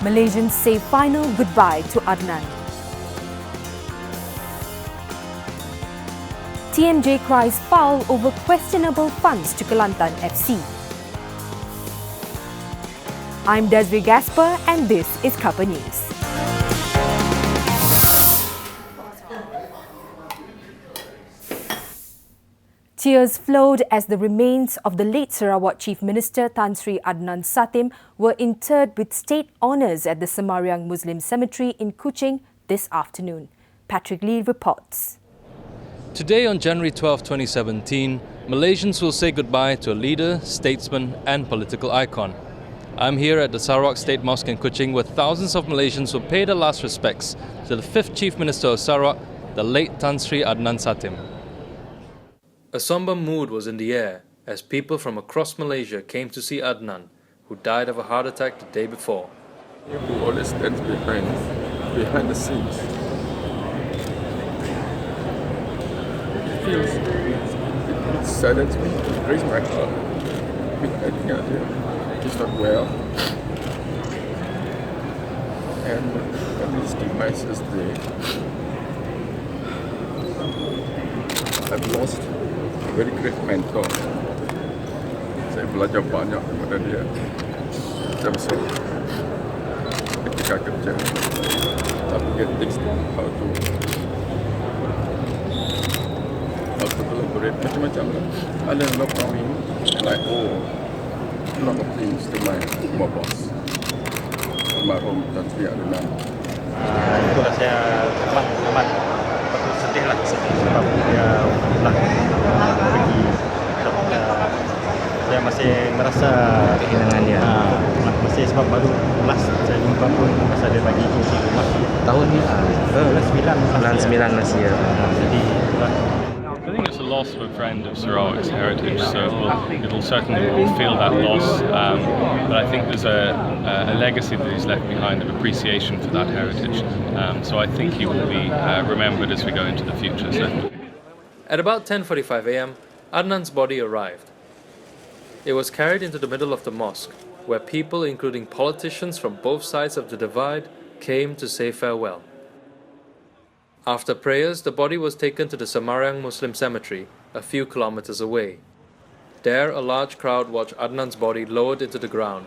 Malaysians say final goodbye to Adnan. TMJ cries foul over questionable funds to Kelantan FC. I'm Desiree Gasper and this is Cuppa News. Tears flowed as the remains of the late Sarawak Chief Minister Tan Sri Adnan Satim were interred with state honours at the Semayang Muslim Cemetery in Kuching this afternoon. Patrick Lee reports. Today on January 12, 2017, Malaysians will say goodbye to a leader, statesman and political icon. I'm here at the Sarawak State Mosque in Kuching where thousands of Malaysians will pay their last respects to the 5th Chief Minister of Sarawak, the late Tan Sri Adnan Satim. A somber mood was in the air as people from across Malaysia came to see Adnan, who died of a heart attack the day before. Who always stands behind the scenes. It saddens me, it breaks my heart. I think he's not well. And his demise is there. I've lost a very great mentor. Saya belajar banyak kepada dia. Macam saya ketika kerja, tapi dia takes how to collaborate macam-macam lah. I learned a lot from him, and I owe a lot of things to my boss, almarhum Tan Sri Adnan. Itulah saya amat patut sedih sebab dia telah pergi. Saya masih merasa kehilangan dia. Masih sebab baru last saya jumpa pun masa dia bagi kunci rumah. Tahun ni? Bulan 9 masih ya. Jadi itulah. I think it's a loss of a friend of Sarawak's heritage, so it'll certainly feel that loss. But I think there's a legacy that he's left behind of appreciation for that heritage. So I think he will be remembered as we go into the future. So. At about 10:45 a.m., Adnan's body arrived. It was carried into the middle of the mosque, where people, including politicians from both sides of the divide, came to say farewell. After prayers, the body was taken to the Semayang Muslim Cemetery, a few kilometers away. There, a large crowd watched Adnan's body lowered into the ground.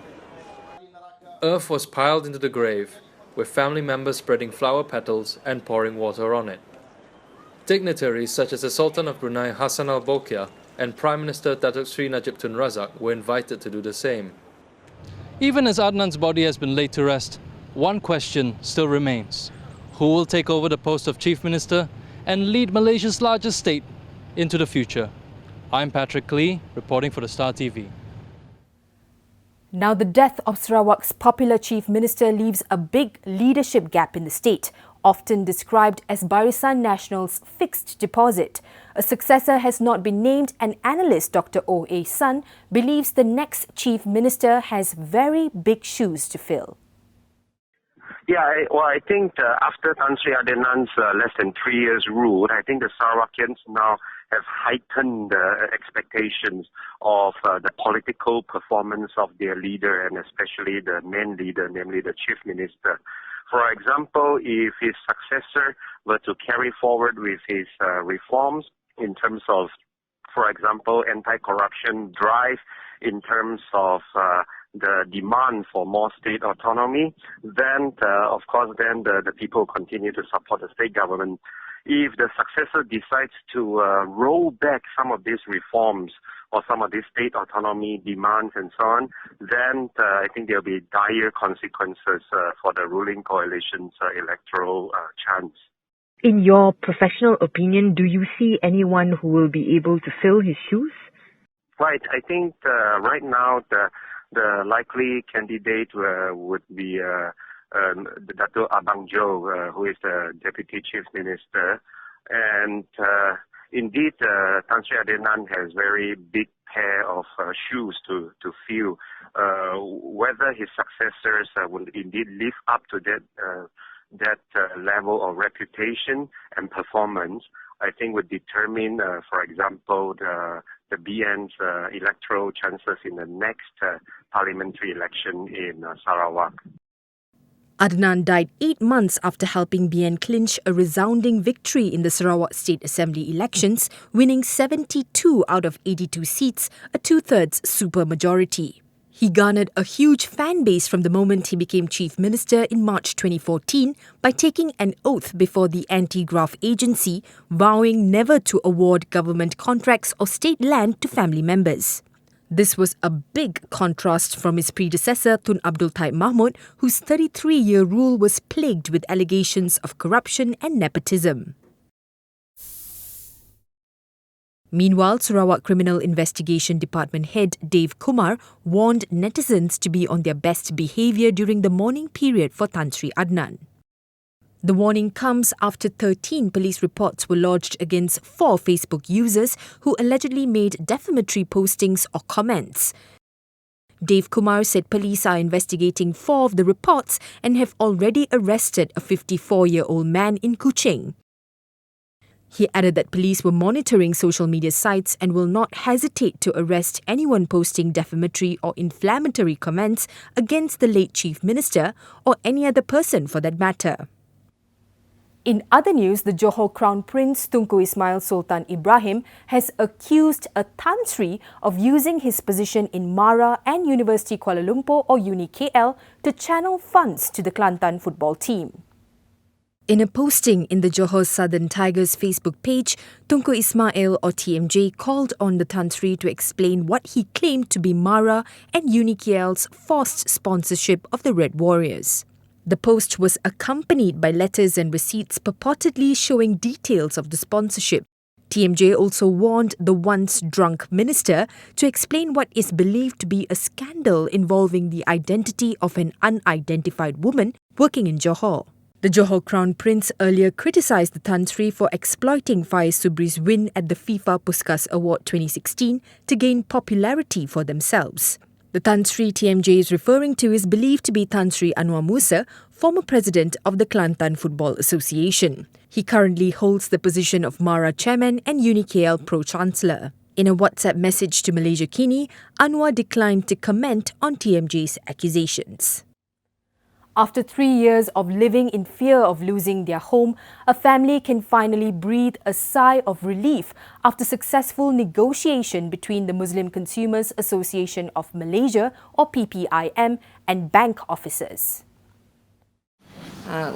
Earth was piled into the grave, with family members spreading flower petals and pouring water on it. Dignitaries such as the Sultan of Brunei Hassan al-Bolkiah and Prime Minister Datuk Sri Najib Tun Razak were invited to do the same. Even as Adnan's body has been laid to rest, one question still remains. Who will take over the post of Chief Minister and lead Malaysia's largest state into the future? I'm Patrick Lee, reporting for the Star TV. Now, the death of Sarawak's popular Chief Minister leaves a big leadership gap in the state, often described as Barisan Nasional's fixed deposit. A successor has not been named and analyst Dr. O.A. Sun believes the next Chief Minister has very big shoes to fill. Yeah, I think after Tan Sri Adnan's less than 3 years rule, I think the Sarawakians now have heightened expectations of the political performance of their leader and especially the main leader, namely the Chief Minister. For example, if his successor were to carry forward with his reforms in terms of, for example, anti-corruption drive, in terms of the demand for more state autonomy, then, of course, then the people continue to support the state government. If the successor decides to roll back some of these reforms or some of these state autonomy demands and so on, then I think there will be dire consequences for the ruling coalition's electoral chance. In your professional opinion, do you see anyone who will be able to fill his shoes? Right. I think right now the likely candidate would be Dato' Abang Jo, who is the Deputy Chief Minister. And indeed, Tan Sri Adnan has very big pair of shoes to fill. Whether his successors will indeed live up to that level of reputation and performance, I think would determine, for example, the BN's electoral chances in the next parliamentary election in Sarawak. Adnan died 8 months after helping BN clinch a resounding victory in the Sarawak State Assembly elections, winning 72 out of 82 seats, a two-thirds supermajority. He garnered a huge fan base from the moment he became Chief Minister in March 2014 by taking an oath before the anti-graft agency, vowing never to award government contracts or state land to family members. This was a big contrast from his predecessor Tun Abdul Taib Mahmud, whose 33-year rule was plagued with allegations of corruption and nepotism. Meanwhile, Sarawak Criminal Investigation Department head Dave Kumar warned netizens to be on their best behaviour during the mourning period for Tan Sri Adnan. The warning comes after 13 police reports were lodged against 4 Facebook users who allegedly made defamatory postings or comments. Dave Kumar said police are investigating 4 of the reports and have already arrested a 54-year-old man in Kuching. He added that police were monitoring social media sites and will not hesitate to arrest anyone posting defamatory or inflammatory comments against the late Chief Minister or any other person for that matter. In other news, the Johor Crown Prince Tunku Ismail Sultan Ibrahim has accused a Tan Sri of using his position in MARA and University Kuala Lumpur or UniKL to channel funds to the Kelantan football team. In a posting in the Johor Southern Tigers Facebook page, Tunku Ismail or TMJ called on the Tan Sri to explain what he claimed to be MARA and UniKL's forced sponsorship of the Red Warriors. The post was accompanied by letters and receipts purportedly showing details of the sponsorship. TMJ also warned the once drunk minister to explain what is believed to be a scandal involving the identity of an unidentified woman working in Johor. The Johor Crown Prince earlier criticised the Tan Sri for exploiting Faiz Subri's win at the FIFA Puskas Award 2016 to gain popularity for themselves. The Tan Sri TMJ is referring to is believed to be Tan Sri Anwar Musa, former president of the Kelantan Football Association. He currently holds the position of MARA chairman and UniKL pro-chancellor. In a WhatsApp message to Malaysia Kini, Anwar declined to comment on TMJ's accusations. After 3 years of living in fear of losing their home, a family can finally breathe a sigh of relief after successful negotiation between the Muslim Consumers Association of Malaysia or PPIM and bank officers.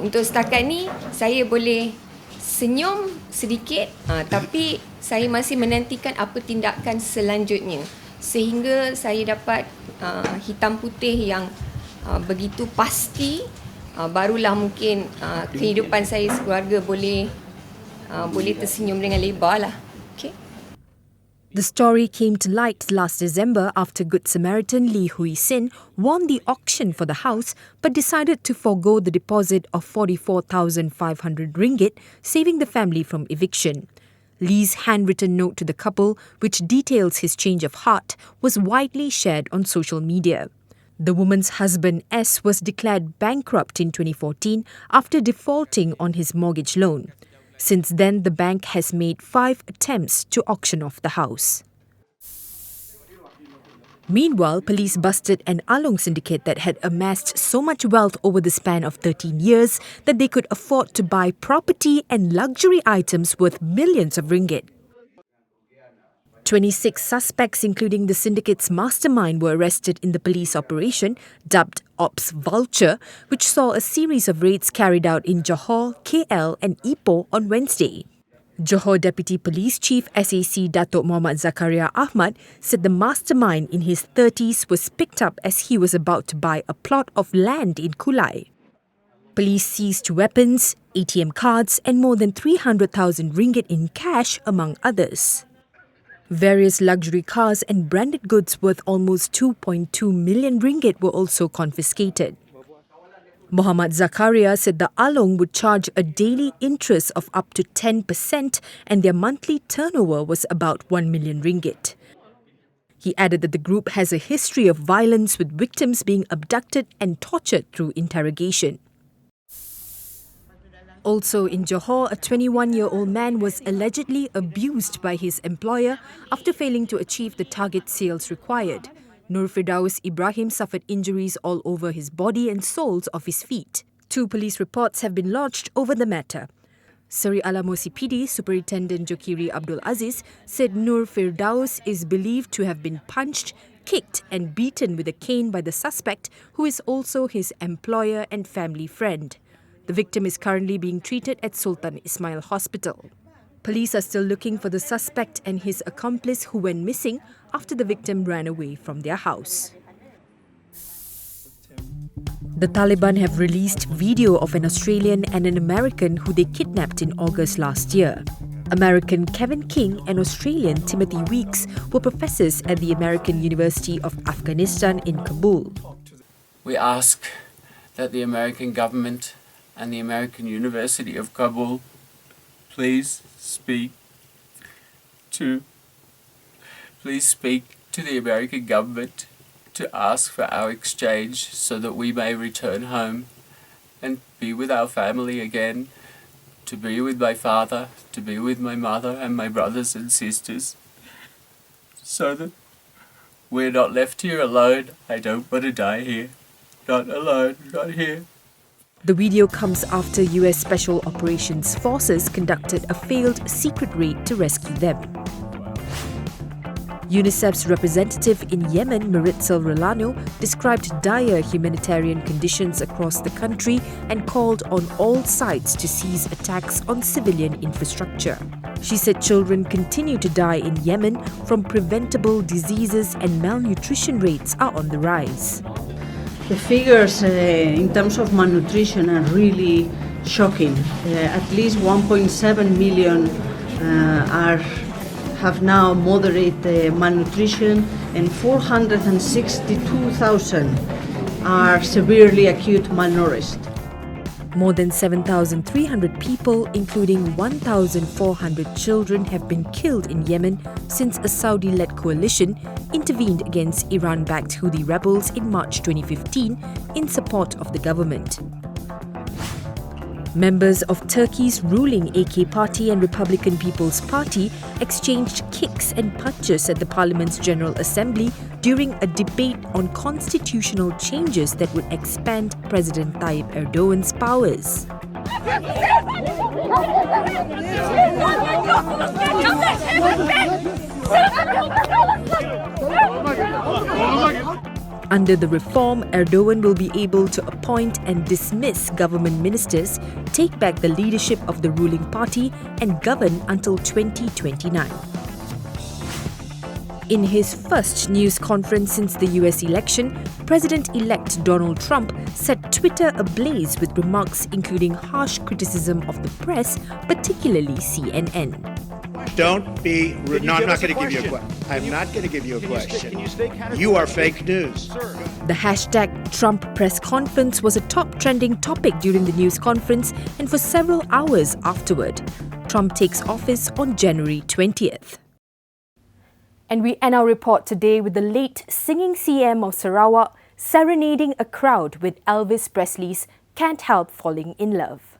Untuk setakat ni, saya boleh senyum sedikit, tapi saya masih menantikan apa tindakan selanjutnya sehingga saya dapat hitam putih yang begitu pasti, barulah mungkin kehidupan saya sekeluarga boleh tersenyum dengan lebar lah. Okay. The story came to light last December after Good Samaritan Lee Hui Sin won the auction for the house but decided to forgo the deposit of 44,500 ringgit, saving the family from eviction. Lee's handwritten note to the couple, which details his change of heart, was widely shared on social media. The woman's husband S was declared bankrupt in 2014 after defaulting on his mortgage loan. Since then, the bank has made 5 attempts to auction off the house. Meanwhile, police busted an Along syndicate that had amassed so much wealth over the span of 13 years that they could afford to buy property and luxury items worth millions of ringgit. 26 suspects, including the syndicate's mastermind, were arrested in the police operation, dubbed Ops Vulture, which saw a series of raids carried out in Johor, KL and Ipoh on Wednesday. Johor Deputy Police Chief SAC Datuk Muhammad Zakaria Ahmad said the mastermind in his 30s was picked up as he was about to buy a plot of land in Kulai. Police seized weapons, ATM cards and more than 300,000 ringgit in cash, among others. Various luxury cars and branded goods worth almost 2.2 million ringgit were also confiscated. Muhammad Zakaria said the Along would charge a daily interest of up to 10% and their monthly turnover was about 1 million ringgit. He added that the group has a history of violence with victims being abducted and tortured through interrogation. Also in Johor, a 21-year-old man was allegedly abused by his employer after failing to achieve the target sales required. Nur Firdaus Ibrahim suffered injuries all over his body and soles of his feet. 2 police reports have been lodged over the matter. Seri Alamo CPD Superintendent Jokiri Abdul Aziz said Nur Firdaus is believed to have been punched, kicked and beaten with a cane by the suspect, who is also his employer and family friend. The victim is currently being treated at Sultan Ismail Hospital. Police are still looking for the suspect and his accomplice who went missing after the victim ran away from their house. The Taliban have released video of an Australian and an American who they kidnapped in August last year. American Kevin King and Australian Timothy Weeks were professors at the American University of Afghanistan in Kabul. We ask that the American government and the American University of Kabul please speak to the American government to ask for our exchange so that we may return home and be with our family again, to be with my father, to be with my mother and my brothers and sisters, so that we're not left here alone. I don't want to die here. Not alone, not here. The video comes after US Special Operations Forces conducted a failed secret raid to rescue them. UNICEF's representative in Yemen, Maritzel Rolano, described dire humanitarian conditions across the country and called on all sides to cease attacks on civilian infrastructure. She said children continue to die in Yemen from preventable diseases and malnutrition rates are on the rise. The figures in terms of malnutrition are really shocking. At least 1.7 million have now moderate malnutrition, and 462,000 are severely acute malnourished. More than 7,300 people, including 1,400 children, have been killed in Yemen since a Saudi-led coalition intervened against Iran-backed Houthi rebels in March 2015 in support of the government. Members of Turkey's ruling AK Party and Republican People's Party exchanged kicks and punches at the Parliament's General Assembly during a debate on constitutional changes that would expand President Tayyip Erdogan's powers. Under the reform, Erdogan will be able to appoint and dismiss government ministers, take back the leadership of the ruling party, and govern until 2029. In his first news conference since the US election, President-elect Donald Trump set Twitter ablaze with remarks including harsh criticism of the press, particularly CNN. Don't be rude. No, I'm not going to give you a question. I'm not going to give you a question. You are fake news. The hashtag Trump press conference was a top trending topic during the news conference and for several hours afterward. Trump takes office on January 20th. And we end our report today with the late singing CM of Sarawak serenading a crowd with Elvis Presley's Can't Help Falling in Love.